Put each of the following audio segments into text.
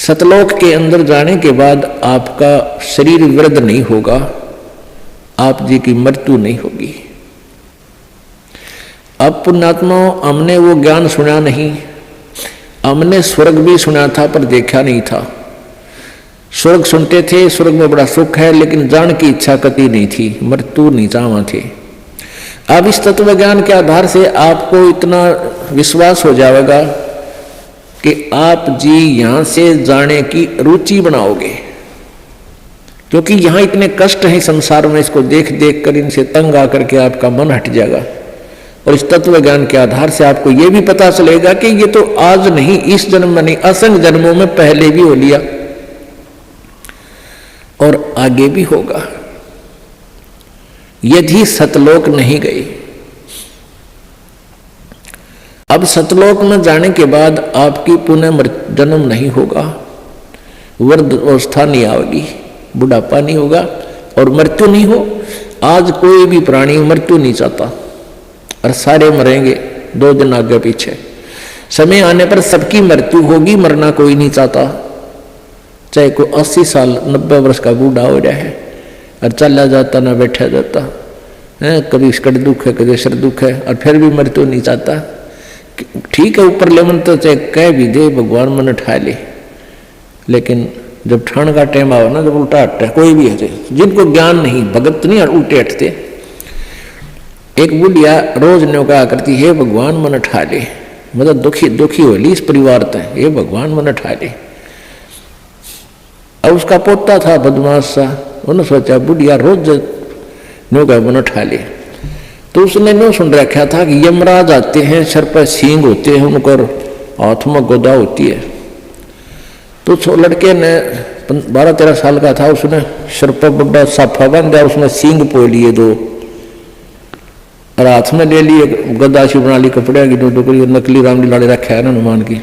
सतलोक के अंदर जाने के बाद आपका शरीर वृद्ध नहीं होगा, आप जी की मृत्यु नहीं होगी। अब पुण्यात्माओं, हमने वो ज्ञान सुना नहीं, हमने स्वर्ग भी सुना था पर देखा नहीं था। स्वर्ग सुनते थे, स्वर्ग में बड़ा सुख है, लेकिन जान की इच्छा कति नहीं थी, मृत्यु नहीं चाहवा थे। अब इस तत्व ज्ञान के आधार से आपको इतना विश्वास हो जाएगा कि आप जी यहां से जाने की रुचि बनाओगे, क्योंकि यहां इतने कष्ट हैं संसार में, इसको देख देख कर इनसे तंग आकर के आपका मन हट जाएगा। और इस तत्व ज्ञान के आधार से आपको यह भी पता चलेगा कि ये तो आज नहीं, इस जन्म में नहीं, असंख्य जन्मों में पहले भी हो लिया और आगे भी होगा, यदि सतलोक नहीं गए। अब सतलोक में जाने के बाद आपकी पुनः जन्म नहीं होगा, वृद्ध अवस्था नहीं आएगी, बुढ़ापा नहीं होगा और मृत्यु नहीं हो। आज कोई भी प्राणी मृत्यु नहीं चाहता और सारे मरेंगे 2 दिन आगे पीछे। समय आने पर सबकी मृत्यु होगी, मरना कोई नहीं चाहता। चाहे कोई 80 साल 90 वर्ष का बूढ़ा हो रहा है और चला जाता ना बैठा जाता है, कभी कट दुख है, कभी सिर दुख है, और फिर भी मृत्यु नहीं चाहता। ठीक है, ऊपर लेवन तो चाहे कह भी दे भगवान मन ठा ले, लेकिन जब ठाण का टाइम आओ ना, जब उल्टा हटता है कोई भी हटे, जिनको ज्ञान नहीं, भगत नहीं उल्टे हटते। एक बुढ़िया रोज ने कहा करती है भगवान मन ठा ले, मतलब दुखी हो ली इस परिवार तक, ये भगवान मन ठा ले। अब उसका पोता था बदमाश सा, उन्होंने सोचा बुढ़िया रोज नो का मन ठा ले, तो उसने नो सुन रखा था कि यमराज आते हैं, सर पर सींग होते हैं, उनको हाथ में गोदा होती है। तो लड़के ने 12-13 साल का था, उसने सर पर बड़ा साफा बन गया, उसमें सींग पो लिए 2 और हाथ में ले लिए गदा सी बना ली कपड़े की, 2 नकली रामलीला रखा है ना हनुमान की।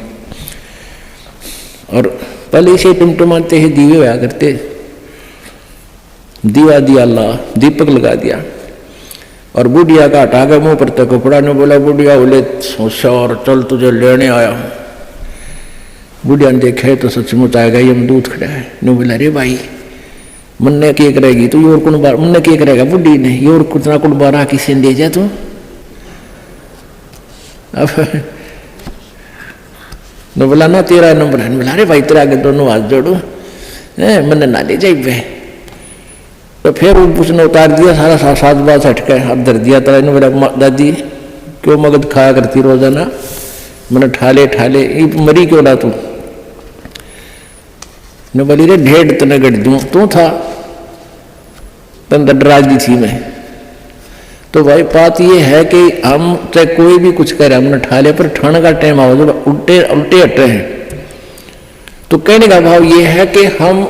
और पहले इसे टुमटुमाते ही दीवे होया करते, दीवा दिया अल्लाह, दीपक लगा दिया और बुढ़िया का हटा के मुंह पर तक कपड़ा ने बोला बुढ़िया बोले होशियार चल तुझे लेने आया हूं। बुढ़िया ने देखा तो सचमुच आएगा यमदूत खड़ा है। ने बोला अरे भाई मन ने क्या करेगी तू, योर कुण बार मन ने क्या करेगा बुढ़ी ने, योर कुतना कुण बारह किसी दे जा तू। अब ने बोला ना तेरा नंबर है, बोला अरे भाई तेरा आगे दोनों हाथ जोड़ू, मन ना ले जाए। तो फिर उसने उतार दिया सारा, 7 बार हटके हाथ धर दिया। तेरा ने बोला दादी क्यों मगध खाया करती रोजाना, मैंने ठाले मरी क्यों ना तू। ने बोली रे ढेड़ तने गढ़ दूं, तू था तन डरा दी थी मैं। तो भाई बात ये है कि हम चाहे कोई भी कुछ करे, हमने ठाले पर ठाने का टाइम आओ जब उल्टे हटे हैं। तो कहने का भाव ये है कि हम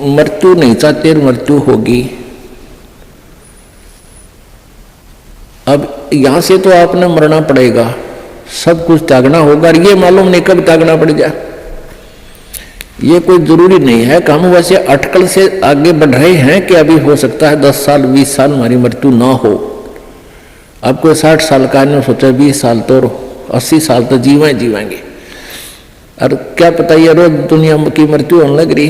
मृत्यु नहीं चाहते, मृत्यु होगी। अब यहां से तो आपने मरना पड़ेगा, सब कुछ त्यागना होगा, और ये मालूम नहीं कब त्यागना पड़ जाए। ये कोई जरूरी नहीं है कि हम वैसे अटकल से आगे बढ़ रहे हैं कि अभी हो सकता है 10 साल 20 साल हमारी मृत्यु ना हो। अब कोई 60 साल का नहीं सोचा 20 साल तो 80 साल तो जीवेंगे, और क्या पता ये रोज दुनिया की मृत्यु होने लग रही,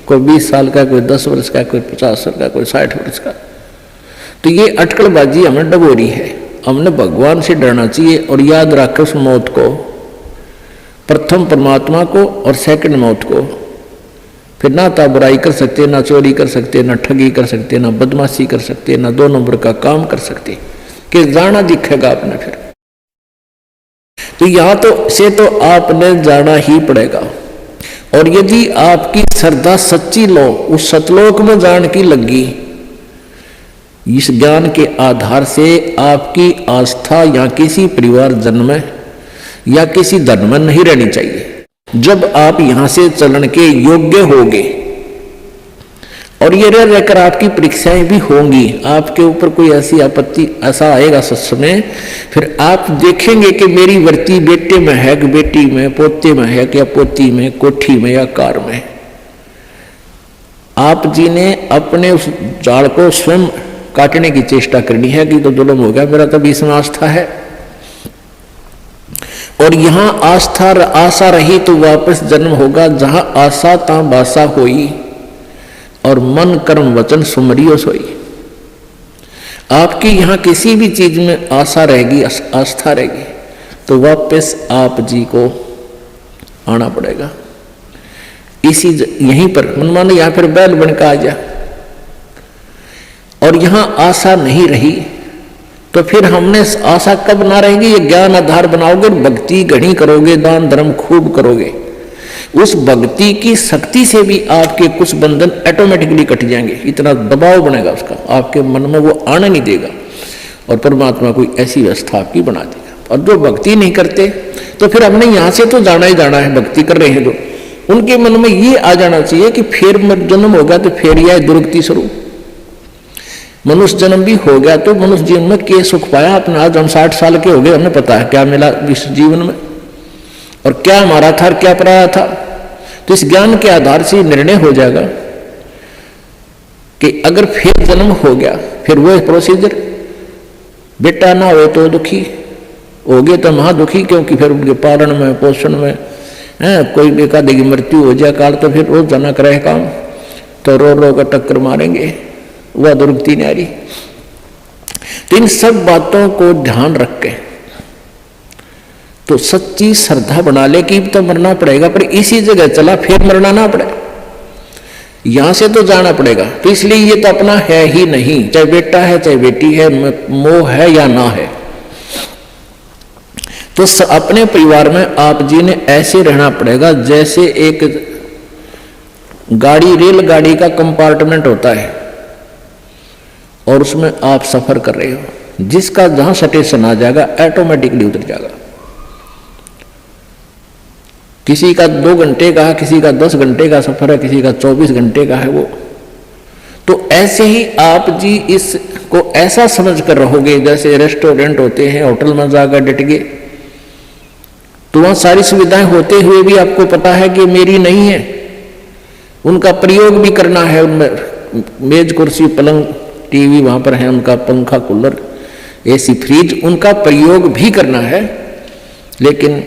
कोई 20 साल का, कोई 10 वर्ष का, कोई 50 वर्ष का, कोई 60 वर्ष का। तो ये अटकलबाजी हमें डबोरी है। हमने भगवान से डरना चाहिए और याद रखकर उस मौत को, प्रथम परमात्मा को और सेकंड मौत को। फिर ना तो बुराई कर सकते, ना चोरी कर सकते, ना ठगी कर सकते, ना बदमाशी कर सकते, ना 2 नंबर का काम कर सकते, कि जाना दिखेगा आपने। फिर तो यहां तो आपने जाना ही पड़ेगा। और यदि आपकी श्रद्धा सच्ची लो उस सतलोक में जान की लगी, इस ज्ञान के आधार से आपकी आस्था या किसी परिवार जन्म में या किसी धर्म में नहीं रहनी चाहिए। जब आप यहां से चलन के योग्य होंगे और ये रहकर आपकी परीक्षाएं भी होंगी, आपके ऊपर कोई ऐसी आपत्ति ऐसा आएगा सत्समय, फिर आप देखेंगे कि मेरी वृत्ति बेटे में है कि बेटी में, पोते में है कि पोती में, कोठी में या कार में। आप जी ने अपने उस जाड़ को स्वयं काटने की चेष्टा करनी है कि तो जुल्म हो गया, मेरा तो 20 में आस्था है। और यहाँ आस्था आशा रही तो वापस जन्म होगा, जहां आशा ता बासा होई और मन कर्म वचन सुमरियो सोई। आपकी यहाँ किसी भी चीज में आशा रहेगी, आस्था रहेगी, तो वापस आप जी को आना पड़ेगा। इसी यहीं पर मन मानो या फिर बैल बनकर आ जा, और यहां आशा नहीं रही तो फिर हमने आशा कब ना रहेगी, ये ज्ञान आधार बनाओगे, भक्ति घनी करोगे, दान धर्म खूब करोगे, उस भक्ति की शक्ति से भी आपके कुछ बंधन ऑटोमेटिकली कट जाएंगे। इतना दबाव बनेगा उसका, आपके मन में वो आने नहीं देगा, और परमात्मा कोई ऐसी व्यवस्था आपकी बना देगा। और जो भक्ति नहीं करते तो फिर हमने यहां से तो जाना ही जाना है, भक्ति कर रहे हैं जो, उनके मन में ये आ जाना चाहिए कि फिर जन्म होगा तो फिर यह दुर्गति स्वरूप। मनुष्य जन्म भी हो गया तो मनुष्य जीवन में क्या सुख पाया अपना। आज हम 60 साल के हो गए, हमें पता है क्या मिला इस जीवन में, और क्या हमारा था और क्या पराया था। तो इस ज्ञान के आधार से निर्णय हो जाएगा कि अगर फिर जन्म हो गया, फिर वो प्रोसीजर, बेटा ना हो तो दुखी हो गए तो महादुखी, क्योंकि फिर उनके पालन में पोषण में कोई बेकादे की मृत्यु हो जाए काल, तो फिर रोज जाना करे काम, तो रो रो का टक्कर मारेंगे, वह दुर्गति न्यारी। तो इन सब बातों को ध्यान रख के तो सच्ची श्रद्धा बना ले कि तो मरना पड़ेगा, पर इसी जगह चला फिर मरना ना पड़े, यहां से तो जाना पड़ेगा। तो इसलिए ये तो अपना है ही नहीं, चाहे बेटा है चाहे बेटी है, मोह है या ना है। तो अपने परिवार में आप जी ने ऐसे रहना पड़ेगा जैसे एक गाड़ी, रेलगाड़ी का कंपार्टमेंट होता है और उसमें आप सफर कर रहे हो, जिसका जहां स्टेशन आ जाएगा ऑटोमेटिकली उतर जाएगा। किसी का 2 घंटे का है, किसी का 10 घंटे का सफर है, किसी का 24 घंटे का है वो। तो ऐसे ही आप जी इसको ऐसा समझ कर रहोगे जैसे रेस्टोरेंट होते हैं, होटल में जाकर डट गए, तो वहां सारी सुविधाएं होते हुए भी आपको पता है कि मेरी नहीं है, उनका प्रयोग भी करना है। उनमें मेज कुर्सी पलंग टीवी वहां पर है, उनका पंखा कूलर एसी फ्रिज, उनका प्रयोग भी करना है, लेकिन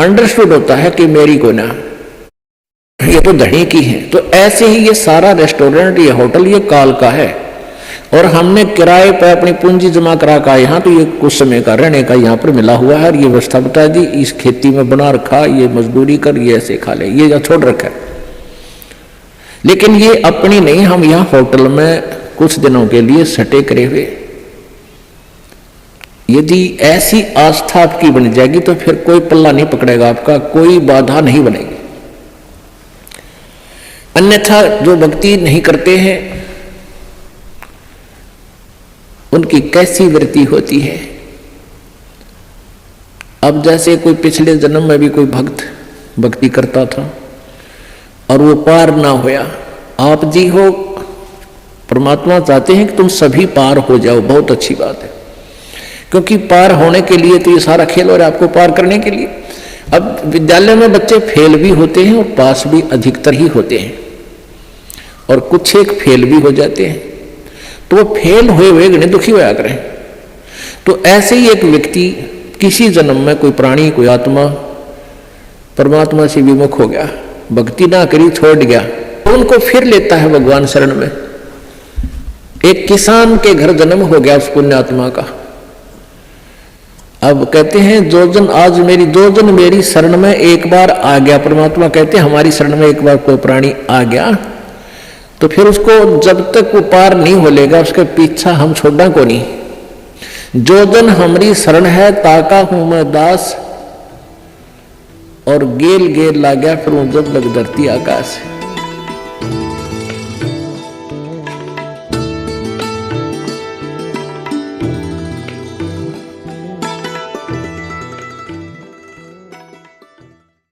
अंडरस्टूड होता है कि मेरी को ना, ये तो धनी की है। तो ऐसे ही ये सारा रेस्टोरेंट, ये होटल, ये काल का है, और हमने किराए पर अपनी पूंजी जमा करा का यहाँ, तो ये कुछ समय का रहने का यहाँ पर मिला हुआ है, और ये व्यवस्था बता दी, इस खेती में बना रखा, ये मजदूरी कर, ये ऐसे खा ले, ये छोड़ रखा है। लेकिन ये अपनी नहीं, हम यहाँ होटल में कुछ दिनों के लिए सटे करे हुए। यदि ऐसी आस्था आपकी बन जाएगी तो फिर कोई पल्ला नहीं पकड़ेगा आपका, कोई बाधा नहीं बनेगी। अन्यथा जो भक्ति नहीं करते हैं उनकी कैसी वृत्ति होती है। अब जैसे कोई पिछले जन्म में भी कोई भक्त भक्ति करता था और वो पार ना होया, आप जी हो, परमात्मा चाहते हैं कि तुम सभी पार हो जाओ, बहुत अच्छी बात है, क्योंकि पार होने के लिए तो ये सारा खेल हो रहा है आपको पार करने के लिए। अब विद्यालय में बच्चे फेल भी होते हैं और पास भी अधिकतर ही होते हैं, और कुछ एक फेल भी हो जाते हैं, तो वो फेल हुए हुए गणे दुखी होया करें। तो ऐसे ही एक व्यक्ति किसी जन्म में कोई प्राणी, कोई आत्मा परमात्मा से विमुख हो गया, भक्ति ना करी, छोड़ गया, तो उनको फिर लेता है भगवान शरण में। एक किसान के घर जन्म हो गया उस पुण्यात्मा का। अब कहते हैं जो जन मेरी शरण में एक बार आ गया, परमात्मा कहते हैं हमारी शरण में एक बार कोई प्राणी आ गया तो फिर उसको जब तक वो पार नहीं हो लेगा उसके पीछा हम छोड़ना को नहीं। जो जन हमारी शरण है ताका हूं मैं दास, और गेल गेल ला गया फिर जब लग धरती आकाश।